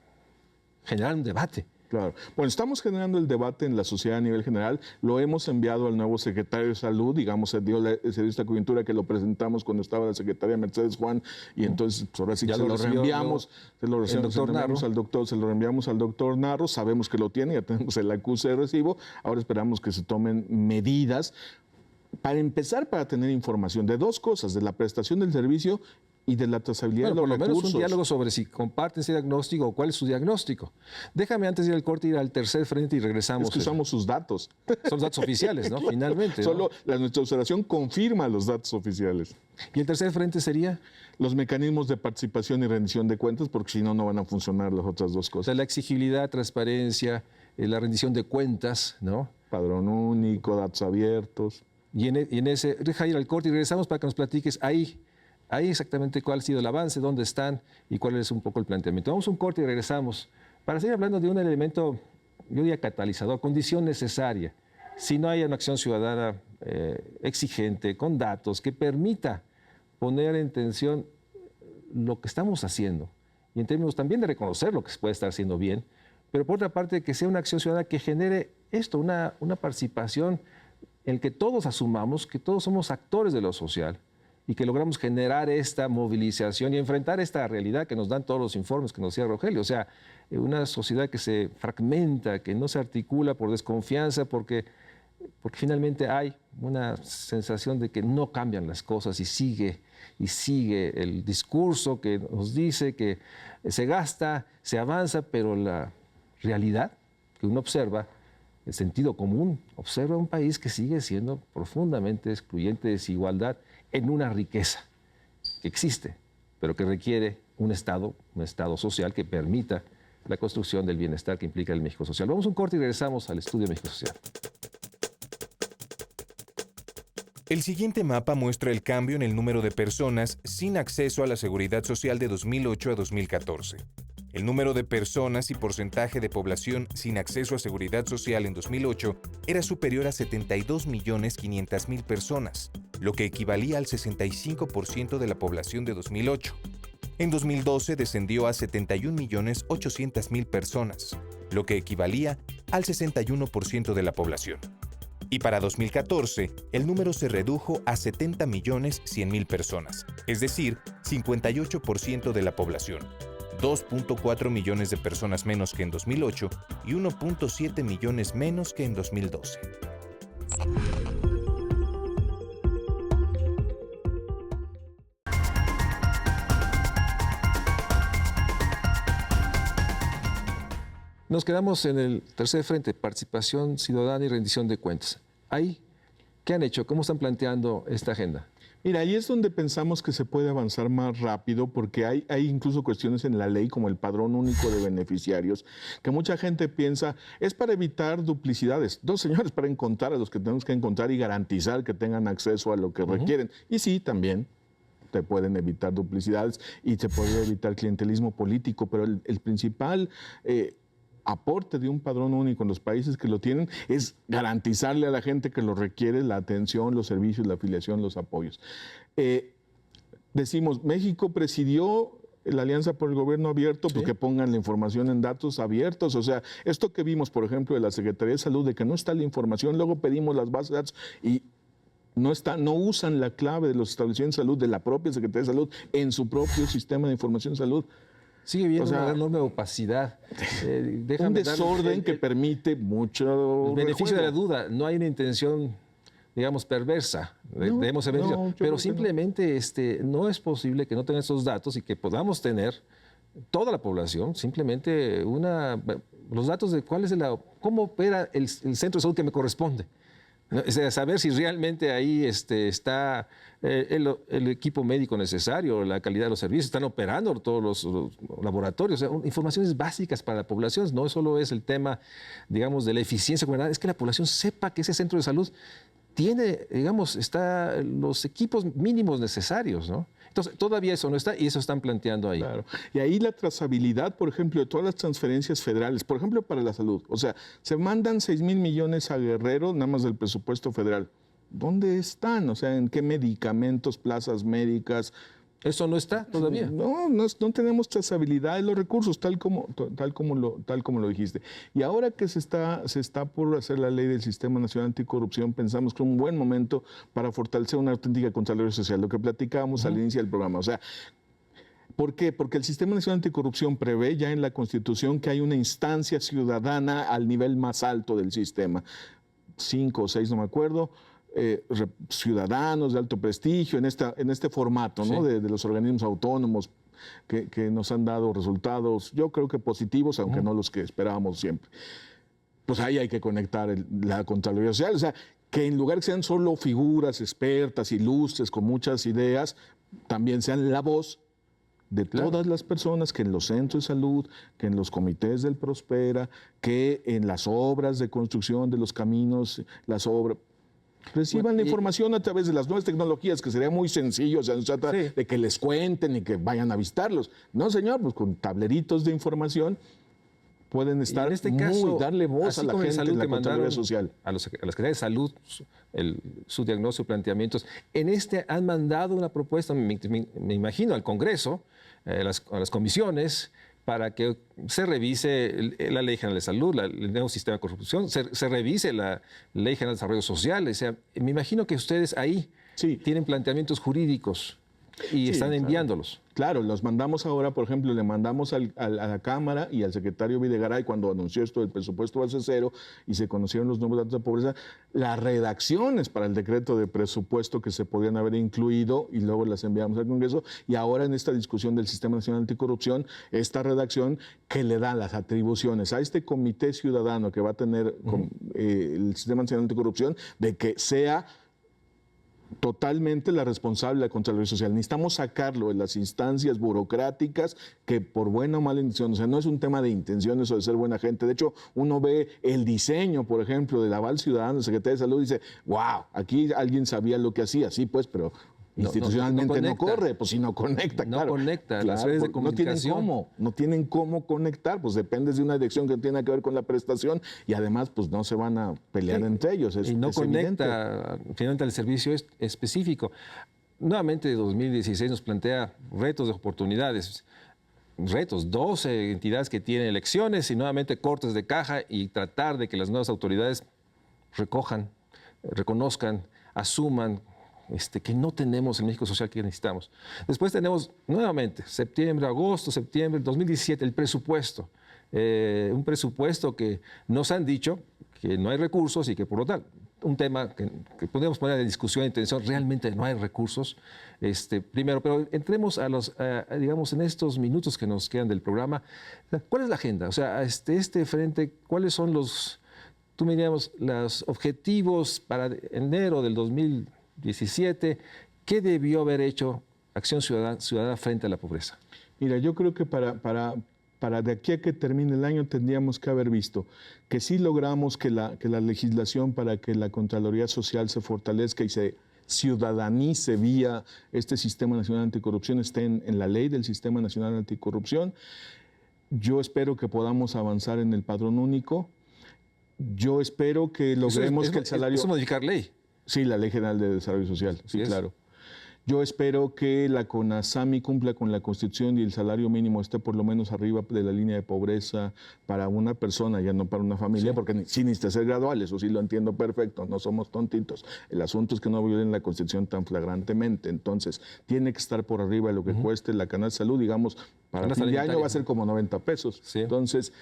generar un debate? Claro. Bueno, estamos generando el debate en la sociedad a nivel general. Lo hemos enviado al nuevo secretario de Salud, digamos, se dio esta coyuntura que lo presentamos cuando estaba la secretaria Mercedes Juan y entonces ahora sí se lo reenviamos, se lo reenviamos al doctor Narro, sabemos que lo tiene, ya tenemos el acuse de recibo, ahora esperamos que se tomen medidas para empezar, para tener información de dos cosas, de la prestación del servicio y de la trazabilidad de los recursos. Por lo menos un diálogo sobre si comparten ese diagnóstico o cuál es su diagnóstico. Déjame antes de ir al corte ir al tercer frente y regresamos. Es que usamos sus datos. Son datos oficiales, ¿no? Finalmente. Solo nuestra observación confirma los datos oficiales. ¿Y el tercer frente sería? Los mecanismos de participación y rendición de cuentas, porque si no, no van a funcionar las otras dos cosas. O sea, la exigibilidad, transparencia, la rendición de cuentas, ¿no? Padrón único, datos abiertos. Y en ese, deja ir al corte y regresamos para que nos platiques ahí exactamente cuál ha sido el avance, dónde están y cuál es un poco el planteamiento. Vamos a un corte y regresamos para seguir hablando de un elemento, yo diría catalizador, condición necesaria. Si no hay una acción ciudadana exigente, con datos, que permita poner en tensión lo que estamos haciendo y en términos también de reconocer lo que se puede estar haciendo bien, pero por otra parte que sea una acción ciudadana que genere esto, una participación en el que todos asumamos que todos somos actores de lo social y que logramos generar esta movilización y enfrentar esta realidad que nos dan todos los informes que nos decía Rogelio. O sea, una sociedad que se fragmenta, que no se articula por desconfianza, porque finalmente hay una sensación de que no cambian las cosas y sigue el discurso que nos dice que se gasta, se avanza, pero la realidad que uno observa, el sentido común, observa un país que sigue siendo profundamente excluyente, desigualdad en una riqueza que existe, pero que requiere un Estado social que permita la construcción del bienestar que implica el México social. Vamos a un corte y regresamos al estudio México Social. El siguiente mapa muestra el cambio en el número de personas sin acceso a la seguridad social de 2008 a 2014. El número de personas y porcentaje de población sin acceso a seguridad social en 2008 era superior a 72.500.000 personas, lo que equivalía al 65% de la población de 2008. En 2012 descendió a 71.800.000 personas, lo que equivalía al 61% de la población. Y para 2014, el número se redujo a 70.100.000 personas, es decir, 58% de la población. 2.4 millones de personas menos que en 2008 y 1.7 millones menos que en 2012. Nos quedamos en el tercer frente, participación ciudadana y rendición de cuentas. Ahí, ¿qué han hecho? ¿Cómo están planteando esta agenda? Mira, ahí es donde pensamos que se puede avanzar más rápido porque hay incluso cuestiones en la ley como el padrón único de beneficiarios que mucha gente piensa es para evitar duplicidades. No, señores, para encontrar a los que tenemos que encontrar y garantizar que tengan acceso a lo que requieren. Y sí, también te pueden evitar duplicidades y se puede evitar clientelismo político, pero el principal aporte de un padrón único en los países que lo tienen es garantizarle a la gente que lo requiere la atención, los servicios, la afiliación, los apoyos. Decimos, México presidió la Alianza por el Gobierno Abierto, pues que pongan la información en datos abiertos. O sea, esto que vimos, por ejemplo, de la Secretaría de Salud, de que no está la información, luego pedimos las bases de datos y no usan la clave de los establecimientos de salud, de la propia Secretaría de Salud, en su propio sistema de información de salud. Sigue viendo una enorme opacidad. Un desorden que permite mucho beneficio de la duda. No hay una intención, digamos, perversa pero simplemente no es posible que no tengan esos datos y que podamos tener toda la población, simplemente los datos de cómo opera el centro de salud que me corresponde. O sea, saber si realmente ahí está el equipo médico necesario, la calidad de los servicios, están operando todos los laboratorios. O sea, informaciones básicas para la población. No solo es el tema, digamos, de la eficiencia, es que la población sepa que ese centro de salud tiene, digamos, los equipos mínimos necesarios, ¿no? Entonces, todavía eso no está y eso están planteando ahí. Claro. Y ahí la trazabilidad, por ejemplo, de todas las transferencias federales, por ejemplo, para la salud. O sea, se mandan 6,000 millones a Guerrero, nada más del presupuesto federal. ¿Dónde están? O sea, ¿en qué medicamentos, plazas médicas? Eso no está todavía. No tenemos trazabilidad de los recursos, tal como lo dijiste. Y ahora que se está por hacer la ley del Sistema Nacional Anticorrupción, pensamos que es un buen momento para fortalecer una auténtica Contraloría Social, lo que platicábamos al inicio del programa. O sea, ¿por qué? Porque el Sistema Nacional Anticorrupción prevé ya en la Constitución que hay una instancia ciudadana al nivel más alto del sistema. 5 o 6, no me acuerdo. Ciudadanos de alto prestigio en este formato, ¿no? De los organismos autónomos que nos han dado resultados, yo creo que positivos, aunque no los que esperábamos siempre. Pues ahí hay que conectar la Contraloría Social, o sea, que en lugar que sean solo figuras expertas, ilustres, con muchas ideas, también sean la voz de todas las personas que en los centros de salud, que en los comités del Prospera, que en las obras de construcción de los caminos, las obras, reciban la información a través de las nuevas tecnologías, que sería muy sencillo, o sea, no se trata de que les cuenten y que vayan a visitarlos. No, señor, pues con tableritos de información pueden estar darle voz a la gente en la Contraloría Social. A la Secretaría de Salud, su diagnóstico, planteamientos. Han mandado una propuesta, me imagino, al Congreso, a las comisiones, para que se revise la Ley General de Salud, el nuevo sistema de corrupción, se revise la Ley General de Desarrollo Social. O sea, me imagino que ustedes ahí Sí. tienen planteamientos jurídicos y Sí, están claro. enviándolos. Claro, los mandamos ahora, por ejemplo, le mandamos a la Cámara y al secretario Videgaray cuando anunció esto del presupuesto base cero y se conocieron los nuevos datos de pobreza, las redacciones para el decreto de presupuesto que se podían haber incluido y luego las enviamos al Congreso y ahora en esta discusión del Sistema Nacional Anticorrupción, esta redacción que le da las atribuciones a este comité ciudadano que va a tener el Sistema Nacional Anticorrupción de que sea totalmente la responsable de la Contraloría Social. Necesitamos sacarlo de las instancias burocráticas que por buena o mala intención, o sea, no es un tema de intenciones o de ser buena gente. De hecho, uno ve el diseño, por ejemplo, del aval ciudadano, el secretario de Salud, y dice, wow, aquí alguien sabía lo que hacía. Sí, pues, pero institucionalmente no corre, pues si no conecta, No claro. conecta, Claro, las redes de no tienen comunicación. no tienen cómo conectar, pues dependes de una dirección que tiene que ver con la prestación y además pues no se van a pelear entre ellos. Y no es evidente. conecta finalmente al servicio específico. Nuevamente 2016 nos plantea retos de oportunidades. Retos, 12 entidades que tienen elecciones y nuevamente cortes de caja y tratar de que las nuevas autoridades recojan, reconozcan, asuman que no tenemos el México social que necesitamos. Después tenemos nuevamente agosto, septiembre, 2017, el presupuesto. Un presupuesto que nos han dicho que no hay recursos y que por lo tanto, un tema que podemos poner en discusión y tensión, realmente no hay recursos. Primero, pero entremos digamos, en estos minutos que nos quedan del programa. ¿Cuál es la agenda? O sea, este frente, ¿cuáles son los objetivos para enero del 2017? ¿Qué debió haber hecho Acción Ciudadana frente a la pobreza? Mira, yo creo que para de aquí a que termine el año tendríamos que haber visto que sí logramos que la legislación para que la Contraloría Social se fortalezca y se ciudadanice vía este Sistema Nacional Anticorrupción esté en la ley del Sistema Nacional Anticorrupción. Yo espero que podamos avanzar en el padrón único. Yo espero que logremos que el salario... Eso es modificar ley. Sí, la Ley General de Desarrollo Social, sí, claro. Yo espero que la CONASAMI cumpla con la Constitución y el salario mínimo esté por lo menos arriba de la línea de pobreza para una persona, ya no para una familia, porque sí necesita ser gradual, eso sí lo entiendo perfecto, no somos tontitos. El asunto es que no violen la Constitución tan flagrantemente, entonces tiene que estar por arriba de lo que cueste la canasta de salud, digamos, para fin de año va a ser como 90 pesos. Sí. Entonces...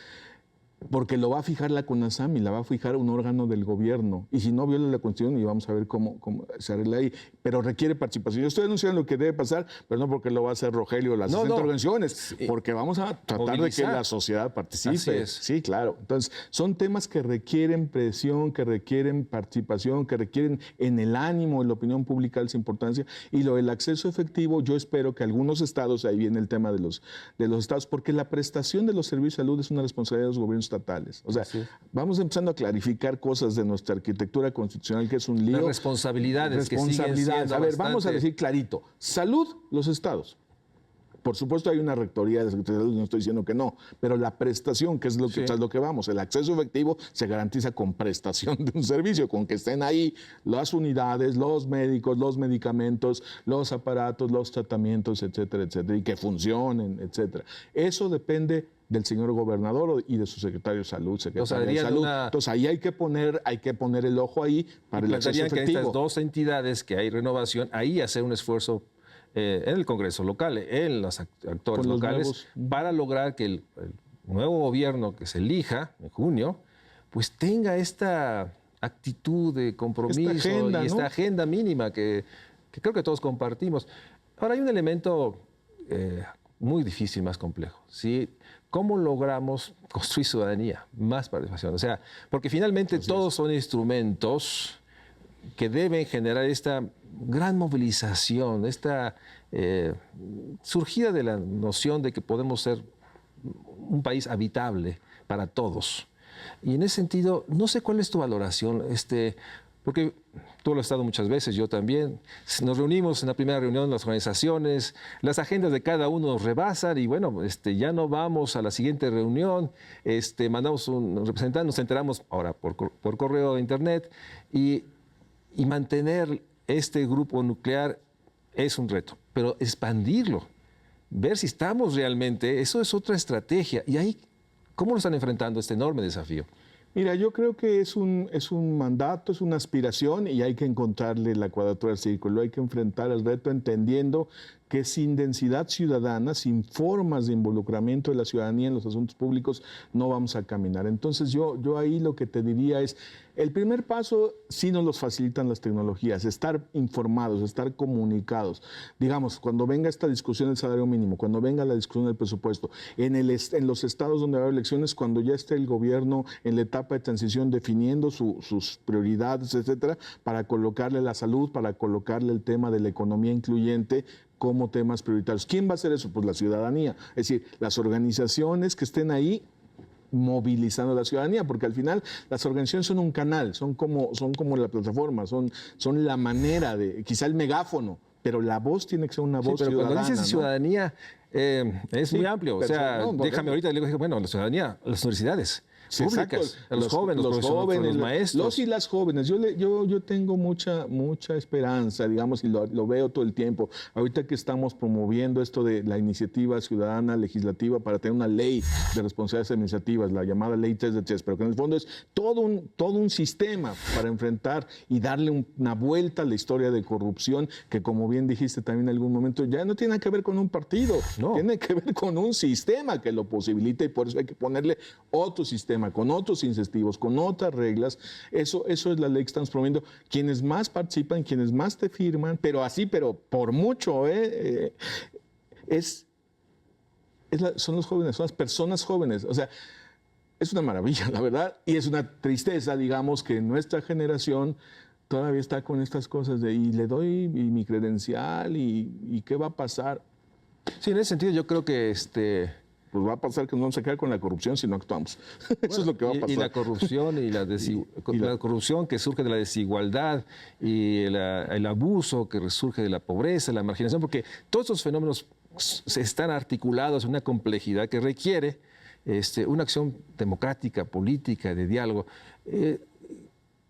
porque lo va a fijar la CONASAMI, la va a fijar un órgano del gobierno. Y si no viola la Constitución, y vamos a ver cómo se arregla ahí. Pero requiere participación. Yo estoy anunciando lo que debe pasar, pero no porque lo va a hacer Rogelio o las 60 organizaciones, porque vamos a tratar de que la sociedad participe. Así es. Sí, claro. Entonces, son temas que requieren presión, que requieren participación, que requieren en el ánimo, en la opinión pública, esa importancia. Y lo del acceso efectivo, yo espero que algunos estados, ahí viene el tema de los estados, porque la prestación de los servicios de salud es una responsabilidad de los gobiernos estatales. O sea, vamos empezando a clarificar cosas de nuestra arquitectura constitucional que es un lío. Las responsabilidades que siguen siendo A ver, vamos a decir clarito. Salud, los estados. Por supuesto hay una rectoría de Secretaría de Salud, no estoy diciendo que no, pero la prestación, que es lo que, es lo que vamos, el acceso efectivo se garantiza con prestación de un servicio, con que estén ahí las unidades, los médicos, los medicamentos, los aparatos, los tratamientos, etcétera, etcétera, y que funcionen, etcétera. Eso depende del señor gobernador y de su secretario de Salud, secretario de Salud. Entonces ahí hay que poner el ojo ahí para el acceso efectivo. Que estas dos entidades que hay renovación, ahí hacer un esfuerzo en el Congreso local, en los actores locales, para lograr que el nuevo gobierno que se elija en junio, pues tenga esta actitud de compromiso esta agenda mínima que creo que todos compartimos. Ahora hay un elemento muy difícil, más complejo, ¿sí? ¿Cómo logramos construir ciudadanía, más participación? O sea, porque finalmente todos son instrumentos que deben generar esta gran movilización, esta surgida de la noción de que podemos ser un país habitable para todos. Y en ese sentido, no sé cuál es tu valoración, porque tú lo has estado muchas veces, yo también. Nos reunimos en la primera reunión las organizaciones, las agendas de cada uno nos rebasan y bueno, ya no vamos a la siguiente reunión, mandamos un representante, nos enteramos ahora por correo de internet y mantener este grupo nuclear es un reto, pero expandirlo, ver si estamos realmente, eso es otra estrategia. Y ahí, ¿cómo lo están enfrentando este enorme desafío? Mira, yo creo que es un mandato, es una aspiración y hay que encontrarle la cuadratura del círculo, hay que enfrentar el reto entendiendo que sin densidad ciudadana, sin formas de involucramiento de la ciudadanía en los asuntos públicos, no vamos a caminar. Entonces yo ahí lo que te diría es, el primer paso sí nos los facilitan las tecnologías, estar informados, estar comunicados. Digamos, cuando venga esta discusión del salario mínimo, cuando venga la discusión del presupuesto, en los estados donde va a haber elecciones, cuando ya esté el gobierno en la etapa de transición definiendo sus prioridades, etcétera, para colocarle la salud, para colocarle el tema de la economía incluyente como temas prioritarios. ¿Quién va a hacer eso? Pues la ciudadanía. Es decir, las organizaciones que estén ahí movilizando a la ciudadanía, porque al final las organizaciones son un canal, son como la plataforma, son la manera de, quizá el megáfono, pero la voz tiene que ser una voz pero ciudadana. Cuando dices ciudadanía, es muy amplio. O sea, déjame ahorita, le digo, bueno, la ciudadanía, las universidades públicas, a los jóvenes, los maestros. Los y las jóvenes. Yo tengo mucha esperanza, digamos, y lo veo todo el tiempo. Ahorita que estamos promoviendo esto de la iniciativa ciudadana legislativa para tener una ley de responsabilidades administrativas, la llamada ley 3 de 3, pero que en el fondo es todo un sistema para enfrentar y darle una vuelta a la historia de corrupción que, como bien dijiste también en algún momento, ya no tiene nada que ver con un partido, tiene que ver con un sistema que lo posibilita y por eso hay que ponerle otro sistema, con otros incentivos, con otras reglas. Eso es la ley que estamos promoviendo. Quienes más participan, quienes más te firman, pero por mucho, son los jóvenes, son las personas jóvenes. O sea, es una maravilla, la verdad, y es una tristeza, digamos, que nuestra generación todavía está con estas cosas de y le doy mi credencial y ¿qué va a pasar? Sí, en ese sentido yo creo que pues va a pasar que nos vamos a quedar con la corrupción si no actuamos. Eso es lo que va a pasar. Y la corrupción la corrupción que surge de la desigualdad y el abuso que resurge de la pobreza, la marginación, porque todos estos fenómenos se están articulados en una complejidad que requiere una acción democrática, política, de diálogo.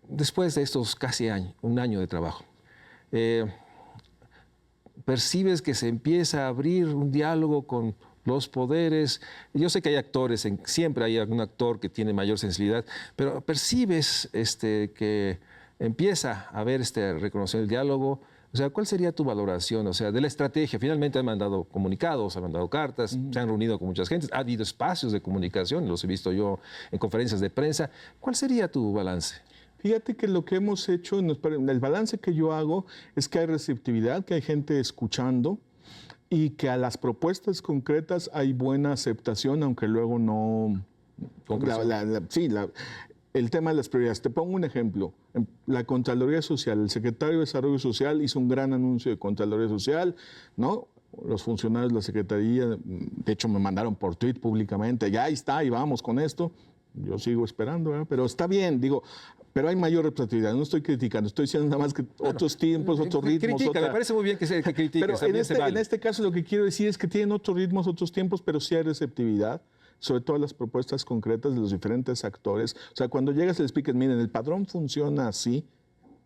Después de estos casi un año de trabajo, percibes que se empieza a abrir un diálogo con los poderes. Yo sé que hay actores, siempre hay algún actor que tiene mayor sensibilidad, pero percibes que empieza a haber reconocer el diálogo. O sea, ¿cuál sería tu valoración? O sea, de la estrategia. Finalmente han mandado comunicados, han mandado cartas, se han reunido con muchas gentes, ha habido espacios de comunicación, los he visto yo en conferencias de prensa. ¿Cuál sería tu balance? Fíjate que lo que hemos hecho, el balance que yo hago es que hay receptividad, que hay gente escuchando y que a las propuestas concretas hay buena aceptación, aunque luego no... El tema de las prioridades. Te pongo un ejemplo. La Contraloría Social, el secretario de Desarrollo Social hizo un gran anuncio de Contraloría Social, ¿no? Los funcionarios de la Secretaría, de hecho, me mandaron por tweet públicamente, ya ahí está, y vamos con esto. Yo sigo esperando, ¿verdad? Pero está bien, digo, pero hay mayor representatividad. No estoy criticando, estoy diciendo nada más que otros tiempos, otros ritmos. Me parece muy bien que critiques. Pero en este caso lo que quiero decir es que tienen otros ritmos, otros tiempos, pero sí hay receptividad, sobre todo las propuestas concretas de los diferentes actores. O sea, cuando llegas y les expliques, miren, el padrón funciona así,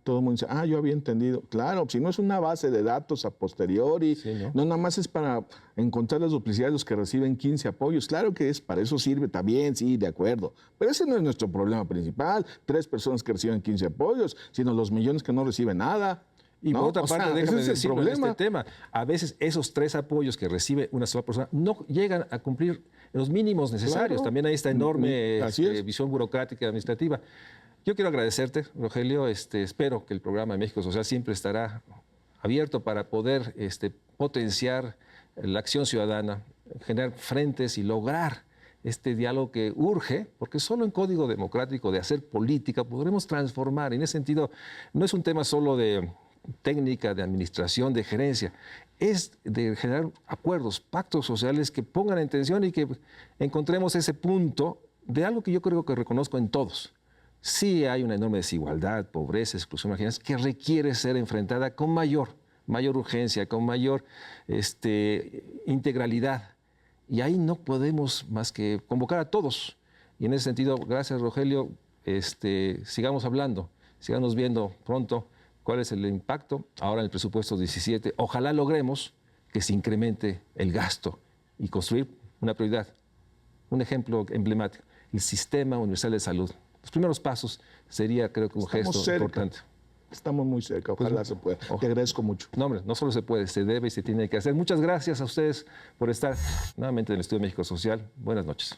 todo el mundo dice, yo había entendido. Claro, si no es una base de datos a posteriori, sí, no nada más es para encontrar las duplicidades de los que reciben 15 apoyos. Claro que para eso sirve también, sí, de acuerdo. Pero ese no es nuestro problema principal. 3 personas que reciben 15 apoyos, sino los millones que no reciben nada. Y por otra parte, déjame decirlo en este tema, a veces esos 3 apoyos que recibe una sola persona no llegan a cumplir los mínimos necesarios. Claro. También hay esta enorme visión burocrática y administrativa. Yo quiero agradecerte, Rogelio. Espero que el programa de México Social siempre estará abierto para poder potenciar la acción ciudadana, generar frentes y lograr este diálogo que urge, porque solo en código democrático de hacer política podremos transformar. En ese sentido, no es un tema solo de técnica, de administración, de gerencia, es de generar acuerdos, pactos sociales que pongan en tensión y que encontremos ese punto de algo que yo creo que reconozco en todos. Sí hay una enorme desigualdad, pobreza, exclusión marginal, que requiere ser enfrentada con mayor urgencia, con mayor integralidad. Y ahí no podemos más que convocar a todos. Y en ese sentido, gracias, Rogelio, sigamos hablando, sigamos viendo pronto cuál es el impacto ahora en el presupuesto 17. Ojalá logremos que se incremente el gasto y construir una prioridad, un ejemplo emblemático, el Sistema Universal de Salud. los primeros pasos sería, creo que un Estamos gesto cerca. importante. Estamos muy cerca, ojalá se pueda. Te agradezco mucho. No, hombre, no solo se puede, se debe y se tiene que hacer. Muchas gracias a ustedes por estar nuevamente en el Estudio México Social. Buenas noches.